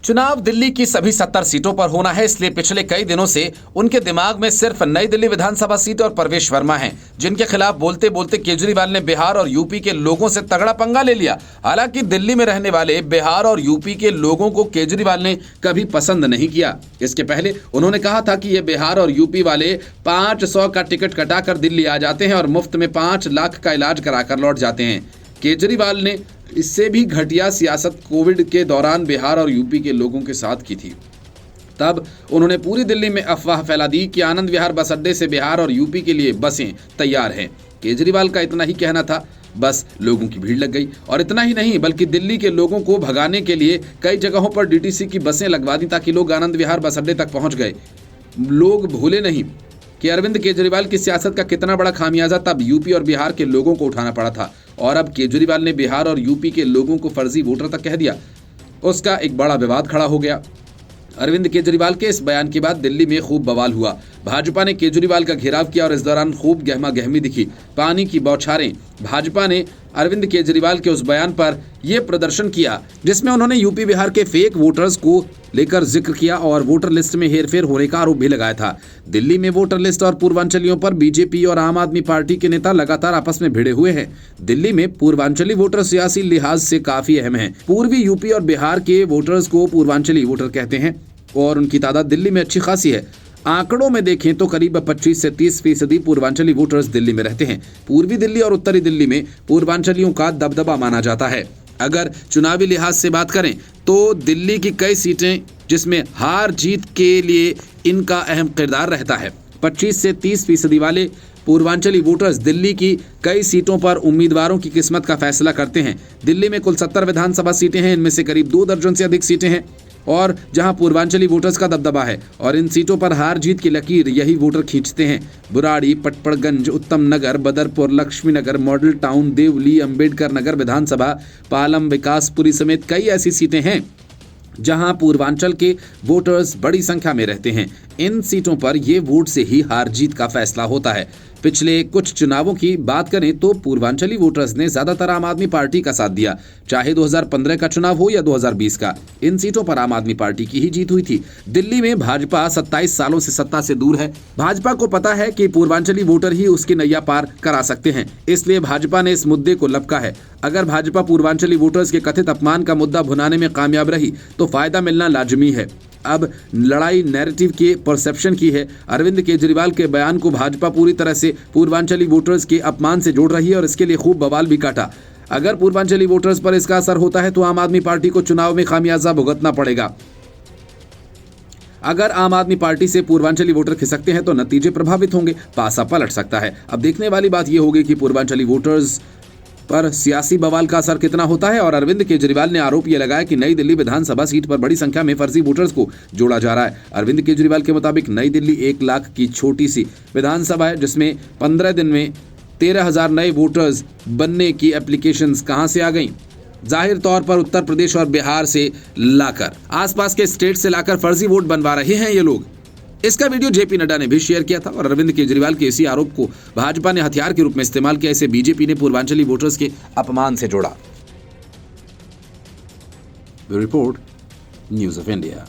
चुनाव दिल्ली की सभी 70 सीटों पर होना है, इसलिए पिछले कई दिनों से उनके दिमाग में सिर्फ नई दिल्ली विधानसभा सीट और प्रवेश वर्मा हैं, जिनके खिलाफ बोलते बोलते केजरीवाल ने बिहार और यूपी के लोगों से तगड़ा पंगा ले लिया। हालांकि दिल्ली में रहने वाले बिहार और यूपी के लोगों को केजरीवाल ने कभी पसंद नहीं किया। इसके पहले उन्होंने कहा था कि ये बिहार और यूपी वाले 500 का टिकट कटाकर दिल्ली आ जाते हैं और मुफ्त में 5 लाख का इलाज कराकर लौट जाते हैं। केजरीवाल ने इससे भी घटिया सियासत कोविड के दौरान बिहार और यूपी के लोगों के साथ की थी। तब उन्होंने पूरी दिल्ली में अफवाह फैला दी कि आनंद विहार बस अड्डे से बिहार और यूपी के लिए बसें तैयार हैं। केजरीवाल का इतना ही कहना था, बस लोगों की भीड़ लग गई। और इतना ही नहीं, बल्कि दिल्ली के लोगों को भगाने के लिए कई जगहों पर डीटीसी की बसें लगवा दी ताकि लोग आनंद विहार बस अड्डे तक पहुंच गए। लोग भूले नहीं कि अरविंद केजरीवाल की सियासत का कितना बड़ा खामियाजा तब यूपी और बिहार के लोगों को उठाना पड़ा था। और अब केजरीवाल ने बिहार और यूपी के लोगों को फर्जी वोटर तक कह दिया। उसका एक बड़ा विवाद खड़ा हो गया। अरविंद केजरीवाल के इस बयान के बाद दिल्ली में खूब बवाल हुआ। भाजपा ने केजरीवाल का घेराव किया और इस दौरान खूब गहमा गहमी दिखी, पानी की बौछारें। भाजपा ने अरविंद केजरीवाल के उस बयान पर यह प्रदर्शन किया जिसमें उन्होंने यूपी बिहार के फेक वोटर्स को लेकर जिक्र किया और वोटर लिस्ट में हेरफेर होने का आरोप भी लगाया था। दिल्ली में वोटर लिस्ट और पूर्वांचलियों पर बीजेपी और आम आदमी पार्टी के नेता लगातार आपस में भिड़े हुए हैं। दिल्ली में पूर्वांचली वोटर सियासी लिहाज से काफी अहम है। पूर्वी यूपी और बिहार के वोटर्स को पूर्वांचली वोटर कहते हैं और उनकी तादाद दिल्ली में अच्छी खासी है। आंकड़ों में देखें तो करीब 25 से 30% पूर्वांचली वोटर्स दिल्ली में रहते हैं। पूर्वी दिल्ली और उत्तरी दिल्ली में पूर्वांचलियों का दबदबा माना जाता है। अगर चुनावी लिहाज से बात करें तो दिल्ली की कई सीटें जिसमें हार जीत के लिए इनका अहम किरदार रहता है। 25 से 30% वाले पूर्वांचली वोटर्स दिल्ली की कई सीटों पर उम्मीदवारों की किस्मत का फैसला करते हैं। दिल्ली में कुल 70 विधानसभा सीटें हैं, इनमें से करीब 2 दर्जन से अधिक सीटें हैं और जहां पूर्वांचली वोटर्स का दबदबा है और इन सीटों पर हार जीत की लकीर यही वोटर खींचते हैं। बुराड़ी, पटपड़गंज, उत्तम नगर, बदरपुर, लक्ष्मी नगर, मॉडल टाउन, देवली, अंबेडकर नगर विधानसभा, पालम, विकासपुरी समेत कई ऐसी सीटें हैं जहां पूर्वांचल के वोटर्स बड़ी संख्या में रहते हैं। इन सीटों पर ये वोट से ही हार जीत का फैसला होता है। पिछले कुछ चुनावों की बात करें तो पूर्वांचली वोटर्स ने ज्यादातर आम आदमी पार्टी का साथ दिया, चाहे 2015 का चुनाव हो या 2020 का। इन सीटों पर आम आदमी पार्टी की ही जीत हुई थी। दिल्ली में भाजपा 27 सालों से सत्ता से दूर है। भाजपा को पता है कि पूर्वांचली वोटर ही उसकी नैया पार करा सकते हैं, इसलिए भाजपा ने इस मुद्दे को लपका है। अगर भाजपा पूर्वांचली वोटर्स के कथित अपमान का मुद्दा भुनाने में कामयाब रही तो फायदा मिलना लाजमी है। अब लड़ाई नैरेटिव के परसेप्शन की है। अरविंद केजरीवाल के बयान को भाजपा पूरी तरह से पूर्वांचली वोटर्स के अपमान से जोड़ रही है और इसके लिए खूब बवाल भी काटा। अगर पूर्वांचली वोटर्स पर इसका असर होता है तो आम आदमी पार्टी को चुनाव में खामियाजा भुगतना पड़ेगा। अगर आम आदमी पार्टी से पूर्वांचली वोटर खिसकते हैं तो नतीजे प्रभावित होंगे, पासा पलट सकता है। अब देखने वाली बात यह होगी कि पूर्वांचली वोटर्स पर सियासी बवाल का असर कितना होता है। और अरविंद केजरीवाल ने आरोप यह लगाया कि नई दिल्ली विधानसभा सीट पर बड़ी संख्या में फर्जी वोटर्स को जोड़ा जा रहा है। अरविंद केजरीवाल के मुताबिक नई दिल्ली 1 लाख की छोटी सी विधानसभा है जिसमें 15 दिन में 13,000 नए वोटर्स बनने की एप्लीकेशंस कहां से आ गई? जाहिर तौर पर उत्तर प्रदेश और बिहार से लाकर, आसपास के स्टेट से लाकर फर्जी वोट बनवा रहे हैं ये लोग। इसका वीडियो जेपी नड्डा ने भी शेयर किया था और अरविंद केजरीवाल के इसी आरोप को भाजपा ने हथियार के रूप में इस्तेमाल किया। इसे बीजेपी ने पूर्वांचली वोटर्स के अपमान से जोड़ा। Bureau report, news of India.